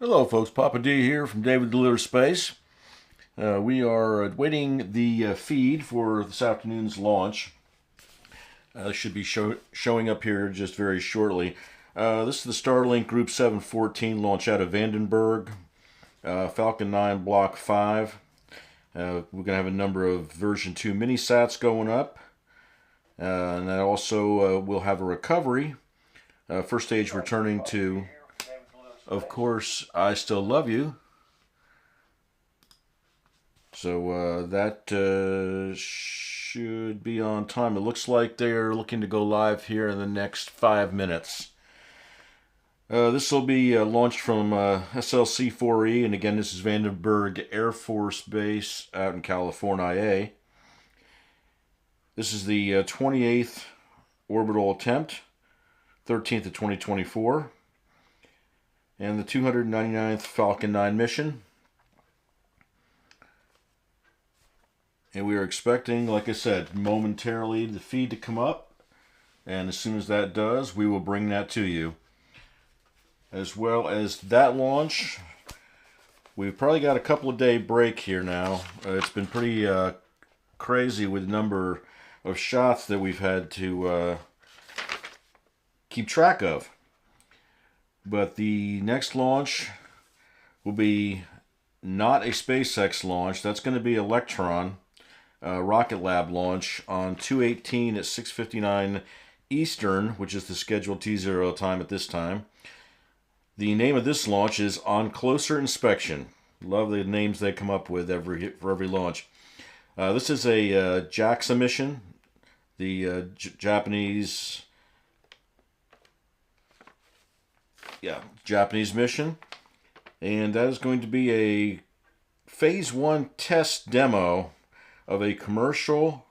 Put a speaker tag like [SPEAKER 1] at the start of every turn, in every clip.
[SPEAKER 1] Hello folks, Papa D here from David Delivers Space. We are waiting the feed for this afternoon's launch. Should be showing up here just very shortly. This is the Starlink Group 714 launch out of Vandenberg, Falcon 9 Block 5. We're going to have a number of version 2 mini-sats going up. And that also will have a recovery. First stage returning to, of course, I Still Love You. So that should be on time. It looks like they're looking to go live here in the next 5 minutes. This will be launched from SLC-4E, and again, this is Vandenberg Air Force Base out in California. This is the 28th orbital attempt, 13th of 2024, and the 299th Falcon 9 mission. And we are expecting, like I said, momentarily the feed to come up. And as soon as that does, we will bring that to you. As well as that launch, we've probably got a couple of day break here now. It's been pretty crazy with the number of shots that we've had to keep track of. But the next launch will be not a SpaceX launch. That's going to be Electron. Rocket Lab launch on 2/18 at 6:59 Eastern, which is the scheduled T0 time at this time. The name of this launch is On Closer Inspection. Love the names they come up with for every launch. This is a JAXA mission, the Japanese mission, and that is going to be a Phase 1 test demo of a commercial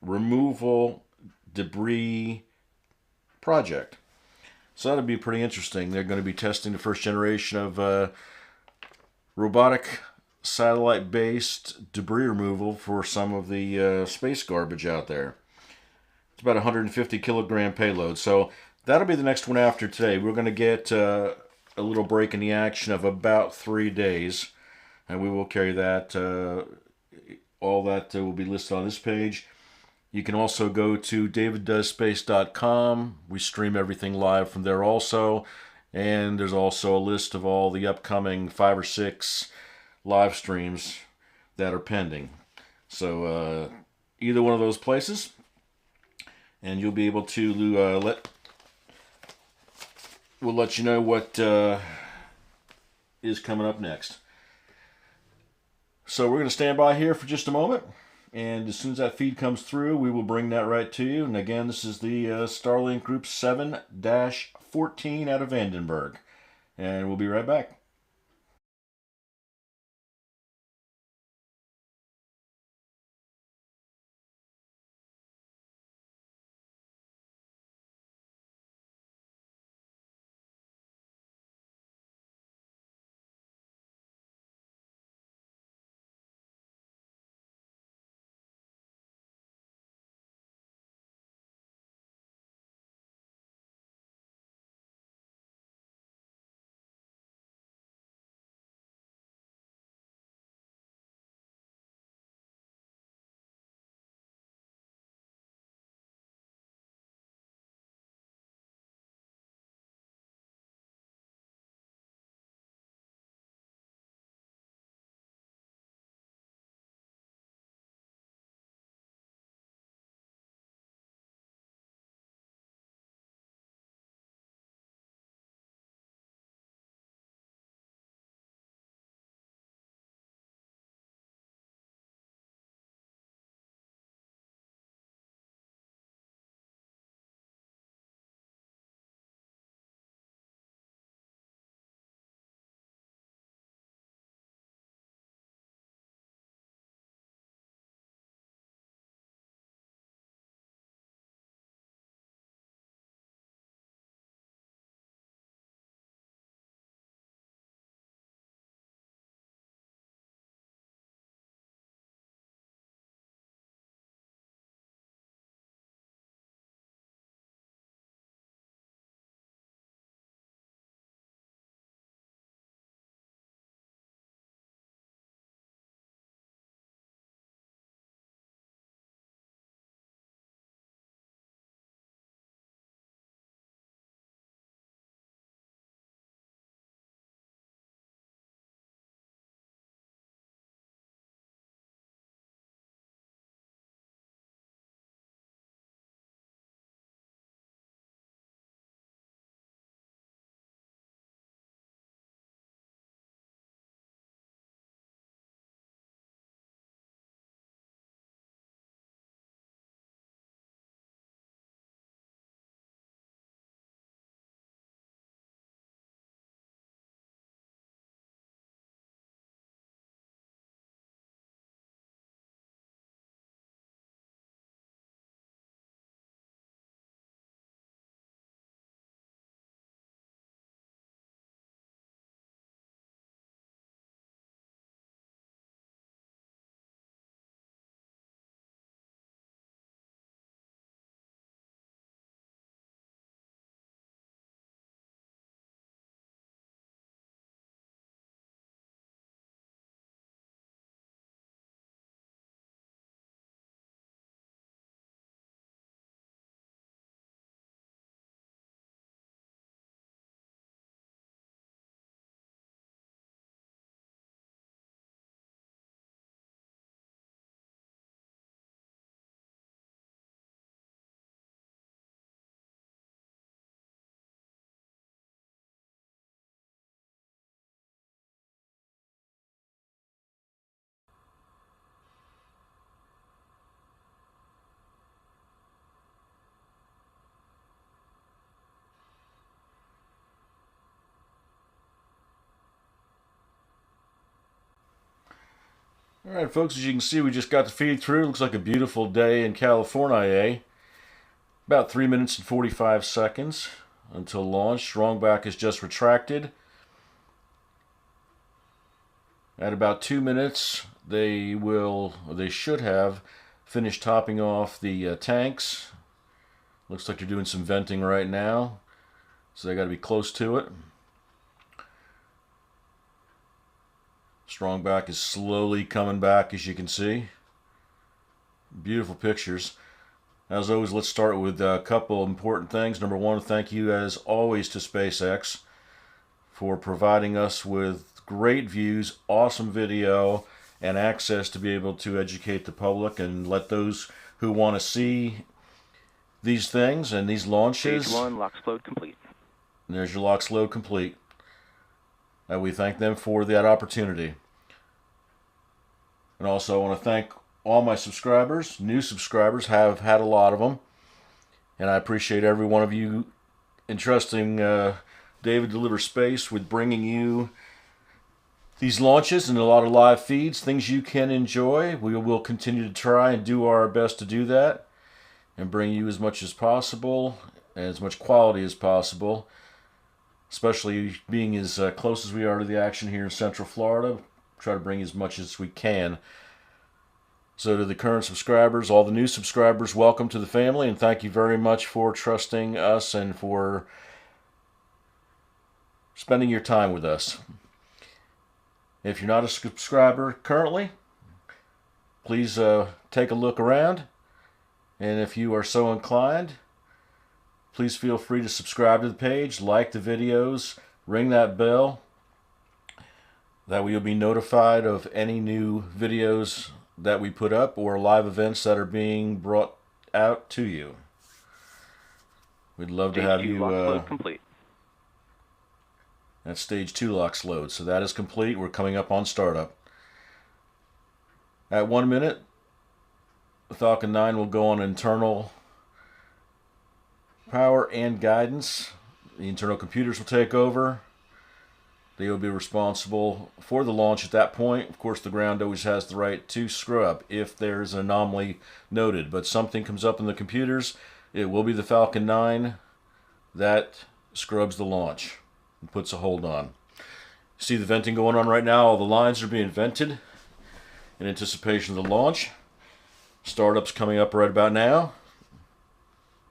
[SPEAKER 1] removal debris project. So that'll be pretty interesting. They're going to be testing the first generation of robotic satellite-based debris removal for some of the space garbage out there. It's about a 150 kilogram payload. So that'll be the next one after today. We're going to get a little break in the action of about 3 days, and we will carry that. All that will be listed on this page. You can also go to daviddoesspace.com. We stream everything live from there also. And there's also a list of all the upcoming 5 or 6 live streams that are pending. So either one of those places, and you'll be able to we'll let you know what is coming up next. So we're going to stand by here for just a moment, and as soon as that feed comes through, we will bring that right to you. And again, this is the Starlink Group 7-14 out of Vandenberg, and we'll be right back. Alright folks, as you can see, we just got the feed through. Looks like a beautiful day in California. About 3 minutes and 45 seconds until launch. Strongback is just retracted. At about 2 minutes, they should have finished topping off the tanks. Looks like they're doing some venting right now, so they got to be close to it. Strongback is slowly coming back, as you can see. Beautiful pictures. As always, let's start with a couple important things. Number one, thank you as always to SpaceX for providing us with great views, awesome video, and access to be able to educate the public and let those who want to see these things and these launches.
[SPEAKER 2] Stage 1, LOX load complete.
[SPEAKER 1] And there's your LOX load complete. We thank them for that opportunity. And also I want to thank all my subscribers. New subscribers, have had a lot of them. And I appreciate every one of you entrusting David Delivers Space with bringing you these launches and a lot of live feeds, things you can enjoy. We will continue to try and do our best to do that and bring you as much as possible and as much quality as possible. Especially being as close as we are to the action here in Central Florida, try to bring as much as we can. So to the current subscribers, all the new subscribers, welcome to the family, and thank you very much for trusting us and for spending your time with us. If you're not a subscriber currently, please take a look around, and if you are so inclined, please feel free to subscribe to the page, like the videos, ring that bell. That way you'll be notified of any new videos that we put up or live events that are being brought out to you. We'd love to have you.
[SPEAKER 2] LOX load complete.
[SPEAKER 1] That's stage 2 LOX load. So that is complete. We're coming up on startup. At 1 minute, the Falcon 9 will go on internal power and guidance. The internal computers will take over. They will be responsible for the launch at that point. Of course, the ground always has the right to scrub if there's an anomaly noted. But something comes up in the computers, it will be the Falcon 9 that scrubs the launch and puts a hold on. See the venting going on right now? All the lines are being vented in anticipation of the launch. Startup's coming up right about now.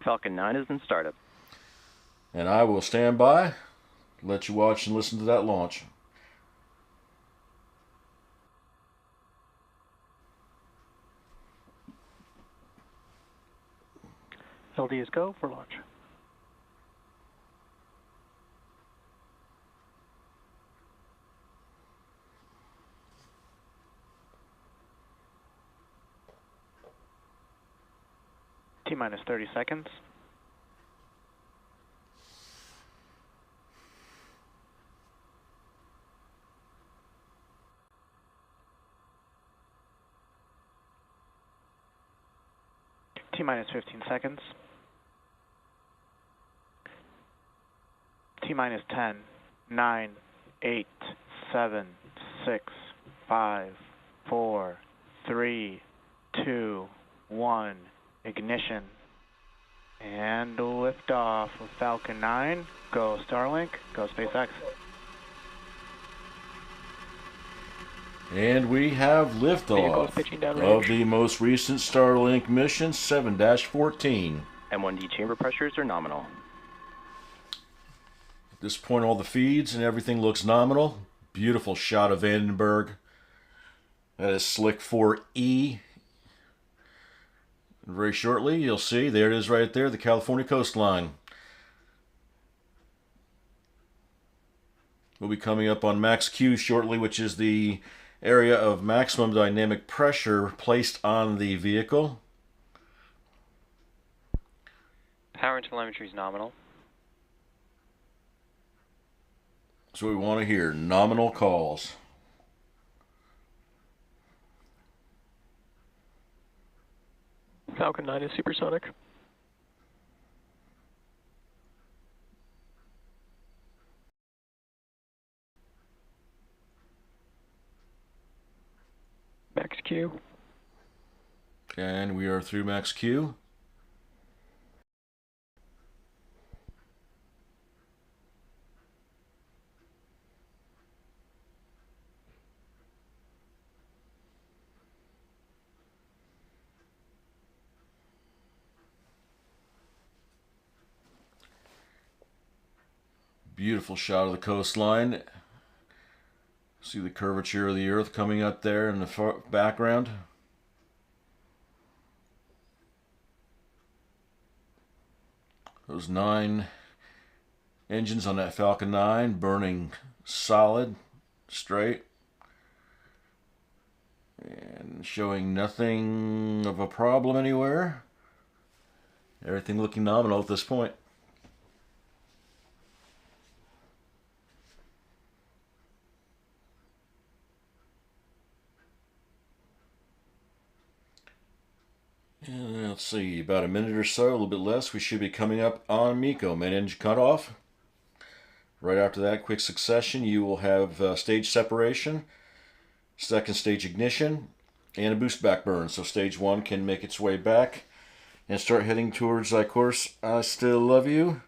[SPEAKER 2] Falcon 9 is in startup.
[SPEAKER 1] And I will stand by, let you watch and listen to that launch.
[SPEAKER 3] LD is go for launch. T-minus 30 seconds. T-minus 15 seconds. T-minus 10, 9, 8, 7, 6, 5, 4, 3, 2, 1. Ignition. And liftoff of Falcon 9. Go Starlink. Go SpaceX.
[SPEAKER 1] And we have liftoff of the most recent Starlink mission, 7-14.
[SPEAKER 2] M1D chamber pressures are nominal.
[SPEAKER 1] At this point, all the feeds and everything looks nominal. Beautiful shot of Vandenberg. That is Slick 4E. Very shortly, you'll see, there it is right there, the California coastline. We'll be coming up on max Q shortly, which is the area of maximum dynamic pressure placed on the vehicle.
[SPEAKER 4] Power and telemetry is nominal.
[SPEAKER 1] That's what we want to hear, nominal calls.
[SPEAKER 3] Falcon 9 is supersonic. Max Q.
[SPEAKER 1] And we are through max Q. Beautiful shot of the coastline. See the curvature of the earth coming up there in the background. Those 9 engines on that Falcon 9 burning solid, straight, and showing nothing of a problem anywhere. Everything looking nominal at this point. And let's see, about a minute or so, a little bit less, we should be coming up on MECO, main engine cutoff. Right after that, quick succession, you will have stage separation, second stage ignition, and a boost back burn. So stage 1 can make its way back and start heading towards, of course, I Still Love You,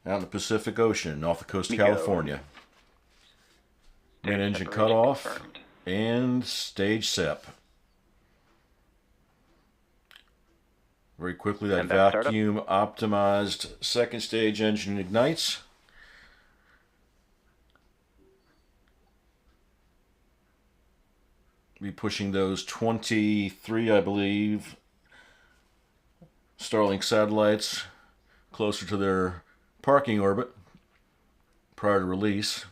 [SPEAKER 1] out in the Pacific Ocean, off the coast of California. Main engine cutoff,
[SPEAKER 4] confirmed.
[SPEAKER 1] and stage sep. Very quickly, that
[SPEAKER 2] And back startup.
[SPEAKER 1] vacuum optimized second stage engine ignites. Be pushing those 23, I believe, Starlink satellites closer to their parking orbit prior to release.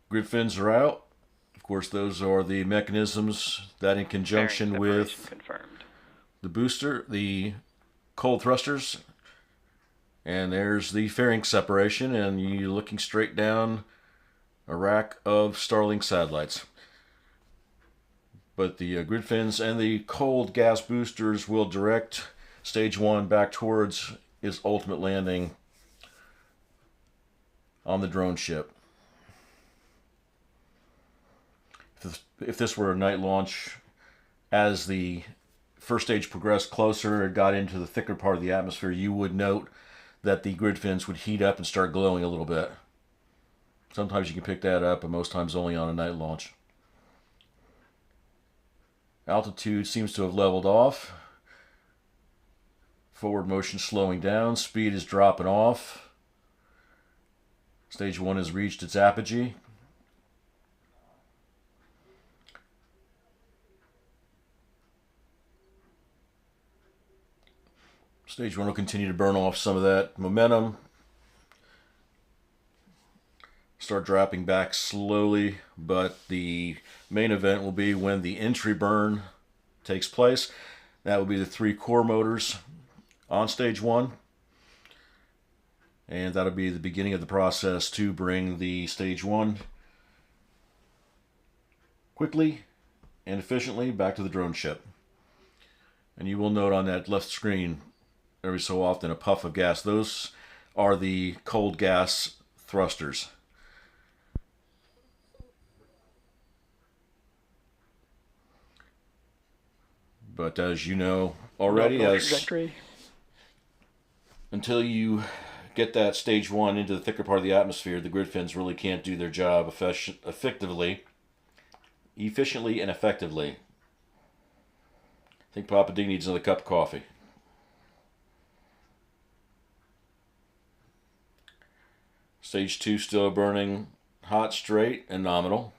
[SPEAKER 1] Grid fins are out. Of course, those are the mechanisms that, in conjunction
[SPEAKER 4] Fairing
[SPEAKER 1] with
[SPEAKER 4] separation confirmed.
[SPEAKER 1] the booster, the cold thrusters, and there's the fairing separation, and you're looking straight down a rack of Starlink satellites. But the grid fins and the cold gas boosters will direct stage 1 back towards its ultimate landing on the drone ship. If this were a night launch, as the first stage progressed closer, it got into the thicker part of the atmosphere, you would note that the grid fins would heat up and start glowing a little bit. Sometimes you can pick that up, but most times only on a night launch. Altitude seems to have leveled off. Forward motion slowing down. Speed is dropping off. Stage 1 has reached its apogee. Stage 1 will continue to burn off some of that momentum. Start dropping back slowly, but the main event will be when the entry burn takes place. That will be the 3 core motors on stage 1. And that'll be the beginning of the process to bring the stage 1 quickly and efficiently back to the drone ship. And you will note on that left screen every so often a puff of gas. Those are the cold gas thrusters. But as you know already, until you get that stage 1 into the thicker part of the atmosphere, the grid fins really can't do their job efficiently and effectively. I think Papa D needs another cup of coffee. Stage 2 still burning hot, straight, and nominal.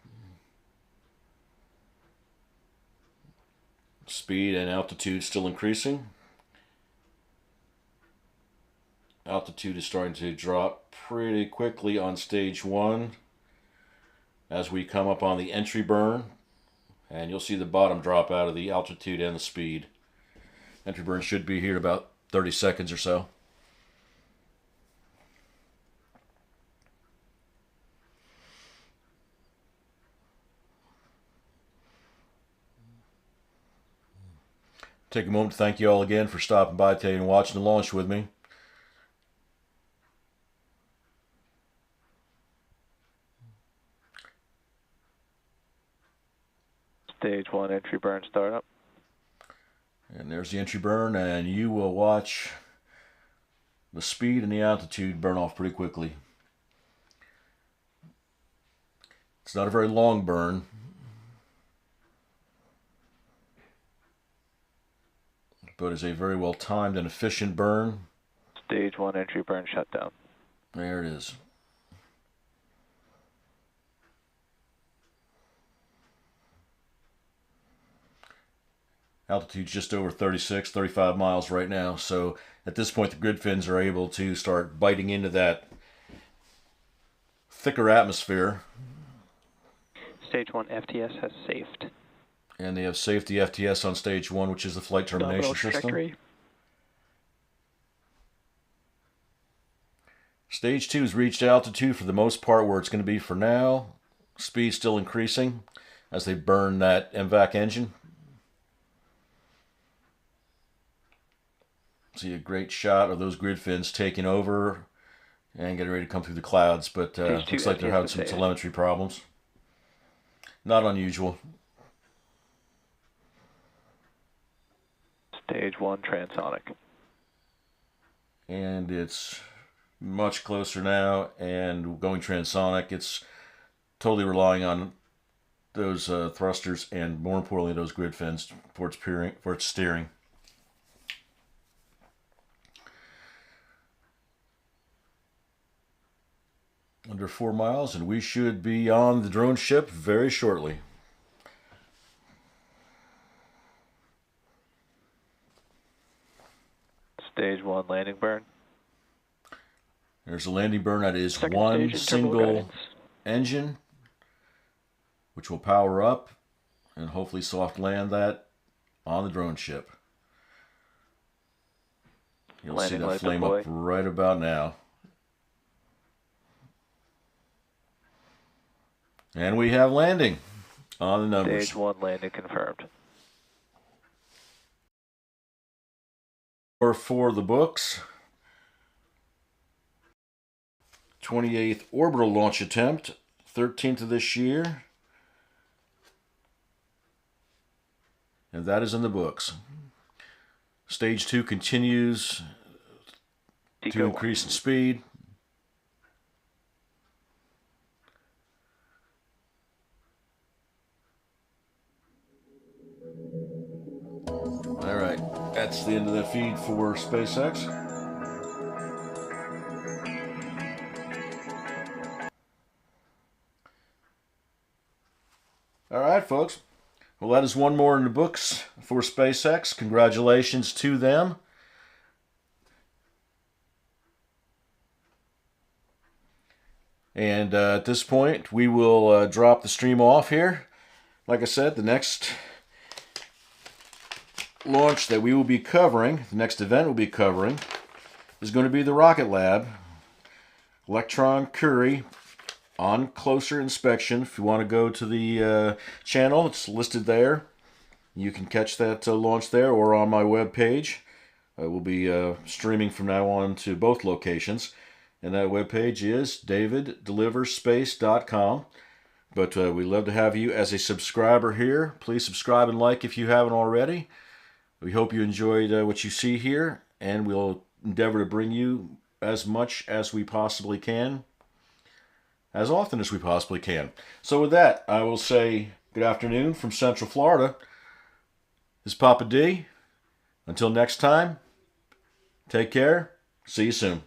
[SPEAKER 1] Speed and altitude still increasing. Altitude is starting to drop pretty quickly on stage 1 as we come up on the entry burn, and you'll see the bottom drop out of the altitude and the speed. Entry burn should be here about 30 seconds or so. Take a moment to thank you all again for stopping by today and watching the launch with me.
[SPEAKER 3] Stage 1 entry burn startup.
[SPEAKER 1] And there's the entry burn, and you will watch the speed and the altitude burn off pretty quickly. It's not a very long burn, but it's a very well timed and efficient burn.
[SPEAKER 3] Stage 1 entry burn shutdown.
[SPEAKER 1] There it is. Altitude's just over 36, 35 miles right now, so at this point the grid fins are able to start biting into that thicker atmosphere.
[SPEAKER 4] Stage 1 FTS has safed.
[SPEAKER 1] And they have safety FTS on stage 1, which is the flight termination
[SPEAKER 3] Nominal
[SPEAKER 1] system.
[SPEAKER 3] trajectory.
[SPEAKER 1] Stage 2 has reached altitude for the most part where it's going to be for now. Speed still increasing as they burn that MVAC engine. See a great shot of those grid fins taking over and getting ready to come through the clouds, but looks like they're having some telemetry problems. Not unusual.
[SPEAKER 3] Stage 1 transonic.
[SPEAKER 1] And it's much closer now and going transonic. It's totally relying on those thrusters and, more importantly, those grid fins for its steering. Under 4 miles, and we should be on the drone ship very shortly.
[SPEAKER 3] Stage 1 landing burn.
[SPEAKER 1] There's a landing burn that is
[SPEAKER 3] Second
[SPEAKER 1] one
[SPEAKER 3] stage internal
[SPEAKER 1] single
[SPEAKER 3] guidance.
[SPEAKER 1] engine, which will power up and hopefully soft land that on the drone ship. You'll see
[SPEAKER 3] Landing
[SPEAKER 1] that
[SPEAKER 3] light
[SPEAKER 1] flame
[SPEAKER 3] deploy.
[SPEAKER 1] up right about now. And we have landing on the numbers.
[SPEAKER 3] Stage 1 landing confirmed.
[SPEAKER 1] For the books, 28th orbital launch attempt, 13th of this year. And that is in the books. Stage 2 continues to increase in speed. All right, that's the end of the feed for SpaceX. All right, folks. Well, that is one more in the books for SpaceX. Congratulations to them. And at this point, we will drop the stream off here. Like I said, the next launch that we will be covering, the next event we'll be covering, is going to be the Rocket Lab. Electron Curie on closer inspection. If you want to go to the channel, it's listed there. You can catch that launch there or on my webpage. We'll be streaming from now on to both locations. And that webpage is daviddeliverspace.com. But we'd love to have you as a subscriber here. Please subscribe and like if you haven't already. We hope you enjoyed what you see here, and we'll endeavor to bring you as much as we possibly can, as often as we possibly can. So with that, I will say good afternoon from Central Florida. This is Papa D. Until next time, take care. See you soon.